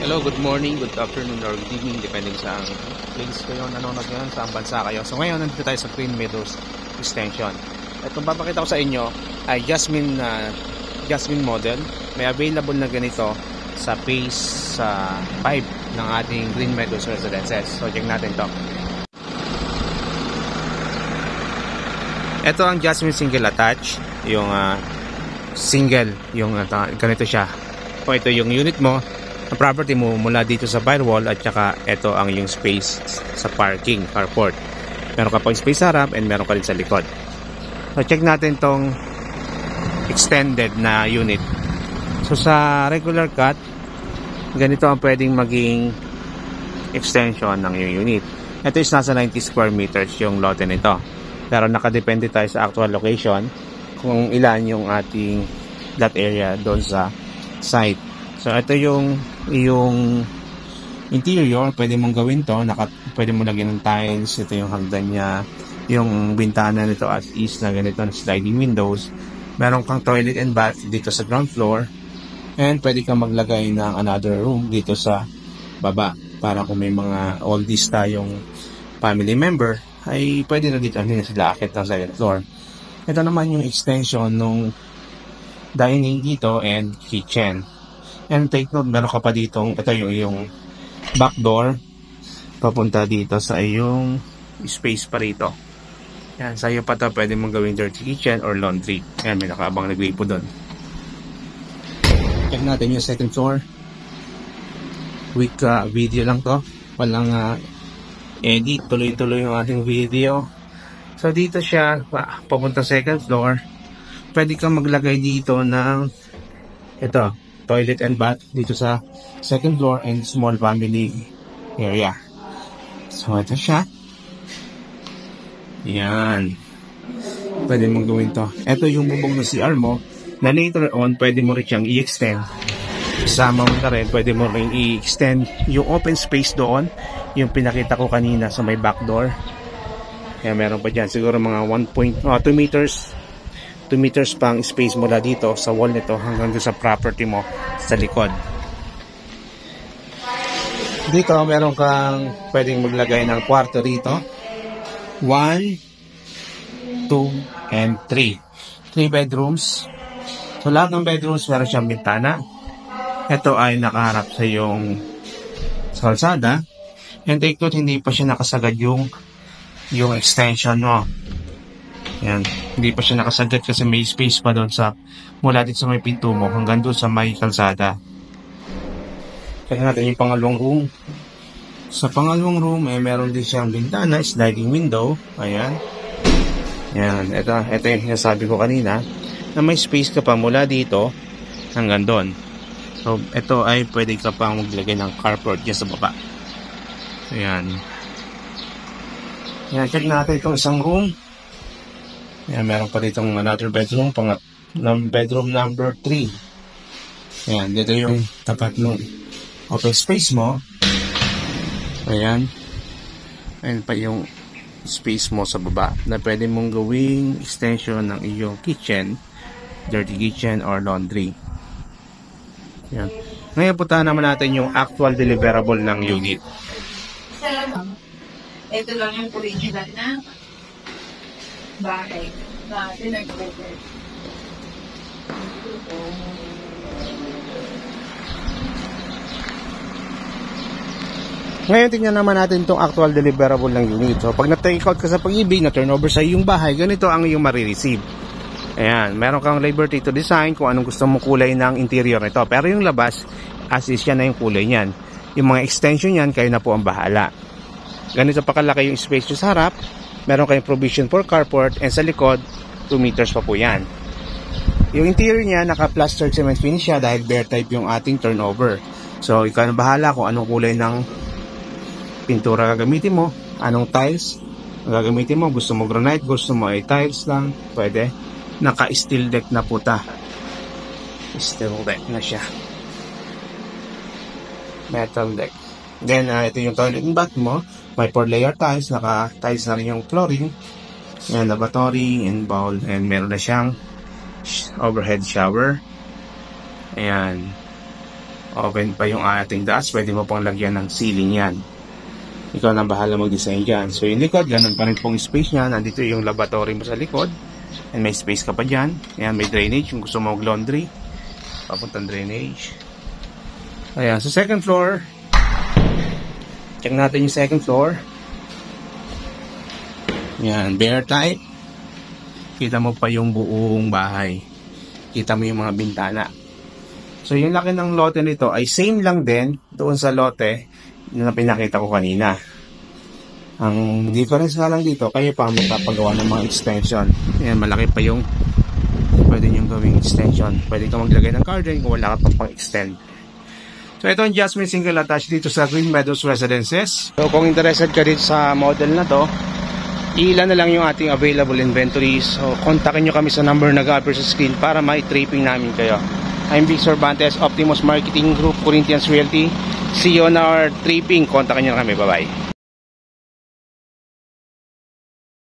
Hello, good morning, good afternoon, or good evening, depending sa place kayo nanonood ngayon, saan bansa kayo. So ngayon, nandito tayo sa Green Meadows Extension. Itong papakita ko sa inyo ay Jasmine model. May available na ganito sa phase 5 ng ating Green Meadows Residences. So check natin to. Ito ang Jasmine single attach, yung single, yung ganito siya. O ito yung unit mo, ang property mo mula dito sa firewall, at saka ito ang yung space sa parking, carport. Meron ka pang space sa harap and meron ka rin sa likod. So check natin tong extended na unit. So sa regular cut, ganito ang pwedeng maging extension ng yung unit. Ito is nasa 90 square meters yung lote nito. Pero nakadepende tayo sa actual location kung ilan yung ating lot area doon sa site. So ito yung interior, pwede mong gawin to, pwede mo lagyan ng tiles. Ito yung hagdan niya, yung bintana nito as is na ganito na sliding windows. Meron kang toilet and bath dito sa ground floor, and pwede kang maglagay ng another room dito sa baba para kung may mga oldies tayong family member ay pwede na dito na sila akit ng second floor. Ito naman yung extension nung dining dito and kitchen. And take note, meron ka pa ditong, ito yung back door papunta dito sa iyong space pa rito. Yan, sa iyo pa to, pwede mong gawing dirty kitchen or laundry. Yan, may nakaabang nagripo doon. Check natin yung second floor. Quick video lang to, walang edit, tuloy-tuloy yung ating video. So dito siya papunta second floor. Pwede kang maglagay dito ng ito, toilet and bath dito sa second floor and small family area. So ito siya. Yan, pwede mong gawin to. Ito yung bubong na CR mo na later on pwede mo rin siyang i-extend. Sama mo na rin, pwede mo rin i-extend yung open space doon, yung pinakita ko kanina sa may back door. Kaya meron pa dyan siguro mga 2 meters pang space mula dito sa wall nito hanggang doon sa property mo sa likod. Dito meron kang pwedeng maglagay ng kwarto rito. 1, 2, and 3 bedrooms. So lahat ng bedrooms meron siyang bintana. Ito ay nakaharap sa yung kalsada. And take note, hindi pa siya nakasagad yung extension mo. Yan, hindi pa siya nakasagad kasi may space pa doon sa mula dito sa may pinto mo hanggang doon sa may kalsada. Kaya natin yung pangalawang room. Sa pangalawang room meron din siyang bintana, sliding window. Ayan. Yan, ito yung sinasabi ko kanina na may space ka pa mula dito hanggang doon. So ito ay pwede ka pang maglagay ng carport dyan sa baba. Ayan. Yan, check natin itong isang room. Ayan, meron pa ditong another bedroom, bedroom number 3. Ayan, dito yung tapat ng open space mo. Ayan. Ayan pa yung space mo sa baba na pwede mong gawing extension ng iyong kitchen, dirty kitchen or laundry. Ayan. Ngayon puntahan naman natin yung actual deliverable ng unit. Ito lang yung original na bahay na pinag-cover. Ngayon tingnan naman natin itong actual deliverable ng unit. So pag na-take out ka sa Pag-ibig, na turnover sa iyong bahay, ganito ang iyong marireceive. Ayan, meron kang liberty to design kung anong gusto mong kulay ng interior nito. Pero yung labas, as is yan na yung kulay niyan. Yung mga extension yan, kayo na po ang bahala. Ganito pa kalaki yung space nyo sa harap. Meron kayong provision for carport, and sa likod 2 meters pa po yan. Yung interior niya naka-plastered cement finish siya dahil bare type yung ating turnover. So ikaw na bahala kung anong kulay ng pintura gagamitin mo, anong tiles gagamitin mo. Gusto mo granite, gusto mo ay tiles lang, pwede. Naka-steel deck na puta. Steel deck na siya, metal deck. Then ito yung toilet and bath mo. May 4 layer tiles, naka-tiles na rin yung flooring. Ayan, lavatory and bowl, and meron na siyang overhead shower. Ayan. Open pa yung ating daas. Pwede mo pang lagyan ng ceiling yan. Ikaw na bahala mag-design dyan. So yung likod, ganun pa rin pong space niya. Nandito yung lavatory mo sa likod. And may space ka pa dyan. Ayan, may drainage. Kung gusto mo mag-laundry, papuntang drainage. Ayan, so second floor. Check natin yung second floor. Ayan, bare type. Kita mo pa yung buong bahay. Kita mo yung mga bintana. So yung laki ng lote nito ay same lang din doon sa lote na pinakita ko kanina. Ang difference nga lang dito, kayo pa magpapagawa ng mga extension. Ayan, malaki pa yung pwede nyo gawing extension. Pwede ka maglagay ng car drain kung wala ka pang extend. So ito ang Jasmine single attached dito sa Green Meadows Residences. So kung interested ka dito sa model na to, ilan na lang yung ating available inventories. So kontakin nyo kami sa number na nag-appear sa screen para mai-tripping namin kayo. I'm Vic Cervantes, Optimus Marketing Group, Corinthians Realty. See you on our tripping. Kontakin nyo kami. Bye-bye.